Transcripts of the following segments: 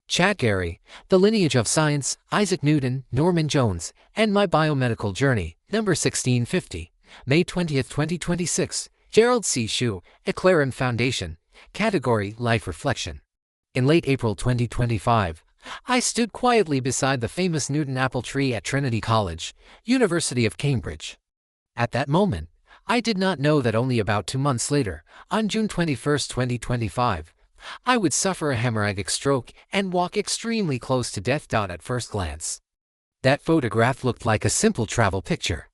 ChatGerry, The Lineage of Science, Isaac Newton, Norman Jones, and My Biomedical Journey, number 1650, May 20th, 2026, Gerald C. EclaireMD Foundation, category Life Reflection. In late April 2025, I stood quietly beside the famous Newton apple tree at Trinity College, University of Cambridge. At that moment, I did not know that only about 2 months later, on June 21st, 2025, I would suffer a hemorrhagic stroke and walk extremely close to death. At first glance, that photograph looked like a simple travel picture.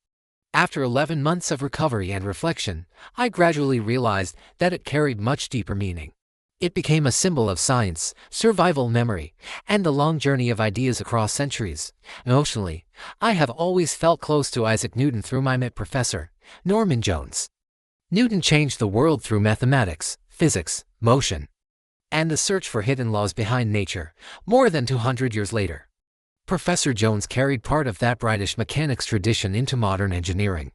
After 11 months of recovery and reflection, I gradually realized that it carried much deeper meaning. It became a symbol of science, survival, memory, and the long journey of ideas across centuries. Emotionally, I have always felt close to Isaac Newton through my MIT professor, Norman Jones. Newton changed the world through mathematics, physics, motion, and the search for hidden laws behind nature, more than 200 years later. Professor Jones carried part of that British mechanics tradition into modern engineering.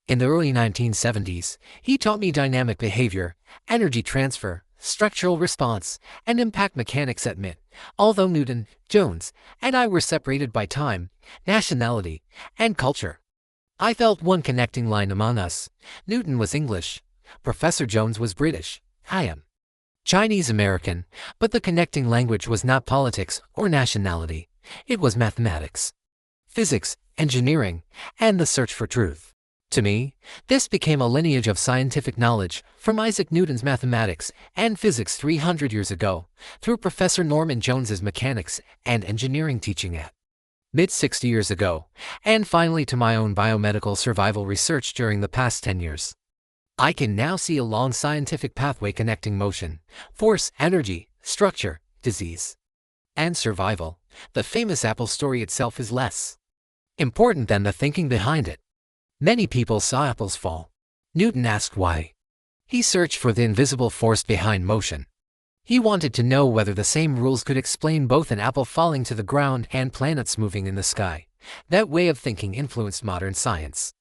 In the early 1970s, he taught me dynamic behavior, energy transfer, structural response, and impact mechanics at MIT. Although Newton, Jones, and I were separated by time, nationality, and culture, I felt one connecting line among us. Newton was English, Professor Jones was British, I am Chinese-American, but the connecting language was not politics or nationality. It was mathematics, physics, engineering, and the search for truth. To me, this became a lineage of scientific knowledge, from Isaac Newton's mathematics and physics 300 years ago, through Professor Norman Jones's mechanics and engineering teaching at MIT 60 years ago, and finally to my own biomedical survival research during the past 10 years. I can now see a long scientific pathway connecting motion, force, energy, structure, disease, and survival. The famous apple story itself is less important than the thinking behind it. Many people saw apples fall. Newton asked why. He searched for the invisible force behind motion. He wanted to know whether the same rules could explain both an apple falling to the ground and planets moving in the sky. That way of thinking influenced modern science.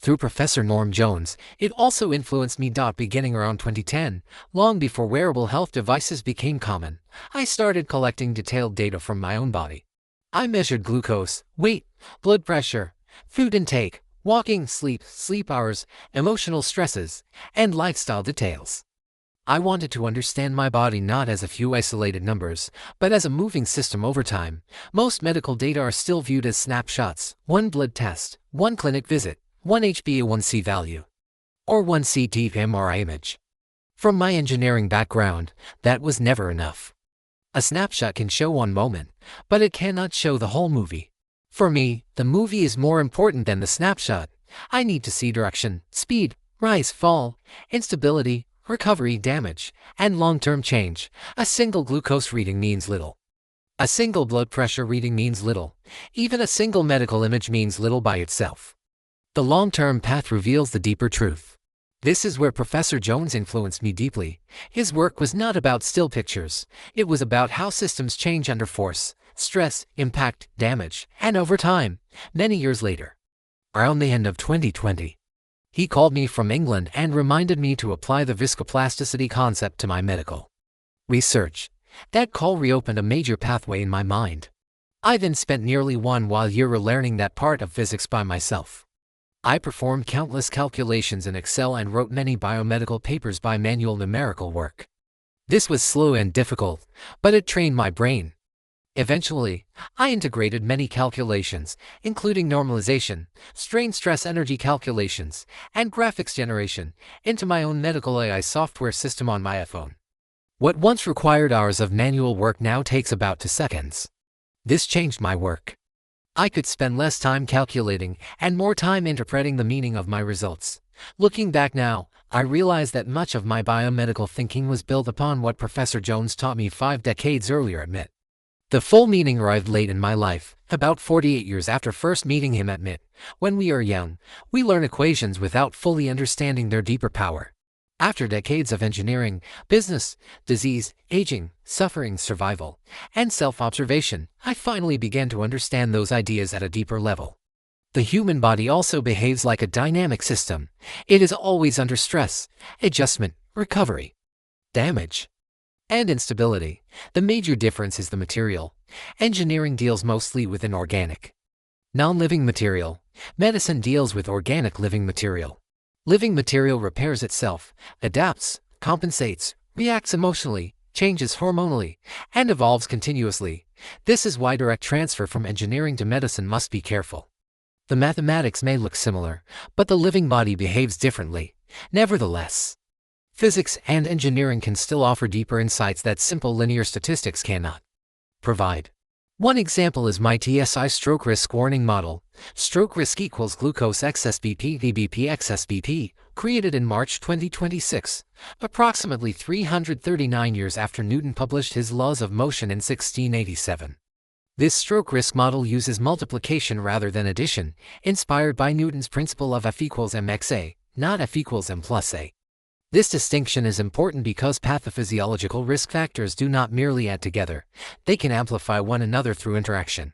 Through Professor Norm Jones, it also influenced me. Beginning around 2010, long before wearable health devices became common, I started collecting detailed data from my own body. I measured glucose, weight, blood pressure, food intake, walking, sleep hours, emotional stresses, and lifestyle details. I wanted to understand my body not as a few isolated numbers, but as a moving system over time. Most medical data are still viewed as snapshots: one blood test, one clinic visit, one HbA1c value, or one CT MRI image. From my engineering background, that was never enough. A snapshot can show one moment, but it cannot show the whole movie. For me, the movie is more important than the snapshot. I need to see direction, speed, rise, fall, instability, recovery, damage, and long-term change. A single glucose reading means little. A single blood pressure reading means little. Even a single medical image means little by itself. The long-term path reveals the deeper truth. This is where Professor Jones influenced me deeply. His work was not about still pictures. It was about how systems change under force, stress, impact, damage, and over time. Many years later, around the end of 2020, he called me from England and reminded me to apply the viscoplasticity concept to my medical research. That call reopened a major pathway in my mind. I then spent nearly 1 year learning that part of physics by myself. I performed countless calculations in Excel and wrote many biomedical papers by manual numerical work. This was slow and difficult, but it trained my brain. Eventually, I integrated many calculations, including normalization, strain-stress energy calculations, and graphics generation, into my own medical AI software system on my iPhone. What once required hours of manual work now takes about 2 seconds. This changed my work. I could spend less time calculating and more time interpreting the meaning of my results. Looking back now, I realize that much of my biomedical thinking was built upon what Professor Jones taught me 5 decades earlier at MIT. The full meaning arrived late in my life, about 48 years after first meeting him at MIT. When we are young, we learn equations without fully understanding their deeper power. After decades of engineering, business, disease, aging, suffering, survival, and self-observation, I finally began to understand those ideas at a deeper level. The human body also behaves like a dynamic system. It is always under stress, adjustment, recovery, damage, and instability. The major difference is the material. Engineering deals mostly with inorganic, non-living material. Medicine deals with organic living material. Living material repairs itself, adapts, compensates, reacts emotionally, changes hormonally, and evolves continuously. This is why direct transfer from engineering to medicine must be careful. The mathematics may look similar, but the living body behaves differently. Nevertheless, physics and engineering can still offer deeper insights that simple linear statistics cannot provide. One example is my TSI stroke risk warning model. Stroke risk equals glucose excess BP dBP excess BP, created in March 2026, approximately 339 years after Newton published his laws of motion in 1687. This stroke risk model uses multiplication rather than addition, inspired by Newton's principle of F equals mxa, not F equals m plus a. This distinction is important because pathophysiological risk factors do not merely add together, they can amplify one another through interaction.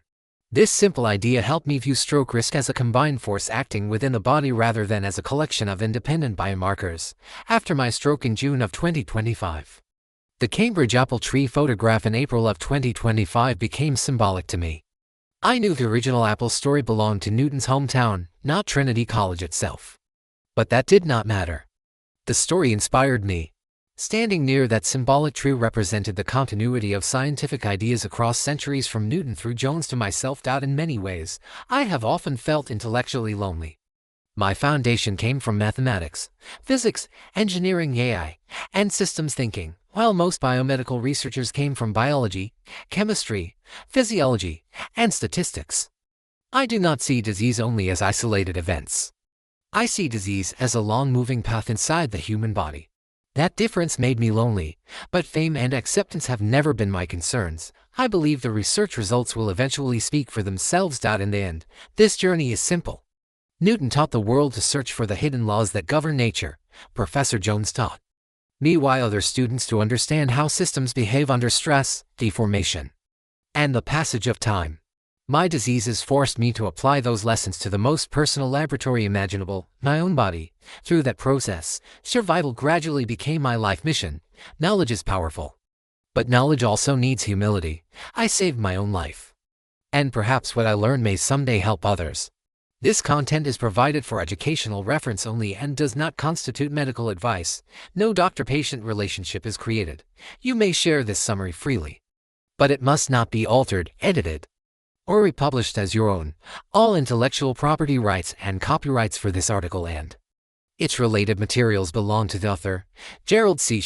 This simple idea helped me view stroke risk as a combined force acting within the body rather than as a collection of independent biomarkers. After my stroke in June of 2025, the Cambridge apple tree photograph in April of 2025 became symbolic to me. I knew the original apple story belonged to Newton's hometown, not Trinity College itself. But that did not matter. The story inspired me. Standing near that symbolic tree represented the continuity of scientific ideas across centuries from Newton through Jones to my self-doubt. In many ways, I have often felt intellectually lonely. My foundation came from mathematics, physics, engineering, AI, and systems thinking, while most biomedical researchers came from biology, chemistry, physiology, and statistics. I do not see disease only as isolated events. I see disease as a long-moving path inside the human body. That difference made me lonely, but fame and acceptance have never been my concerns. I believe the research results will eventually speak for themselves. In the end, this journey is simple. Newton taught the world to search for the hidden laws that govern nature. Professor Jones taught me why other students to understand how systems behave under stress, deformation, and the passage of time. My diseases forced me to apply those lessons to the most personal laboratory imaginable, my own body. Through that process, survival gradually became my life mission. Knowledge is powerful, but knowledge also needs humility. I saved my own life, and perhaps what I learned may someday help others. This content is provided for educational reference only and does not constitute medical advice. No doctor-patient relationship is created. You may share this summary freely, but it must not be altered, edited, or republished as your own. All intellectual property rights and copyrights for this article and its related materials belong to the author, Gerald C.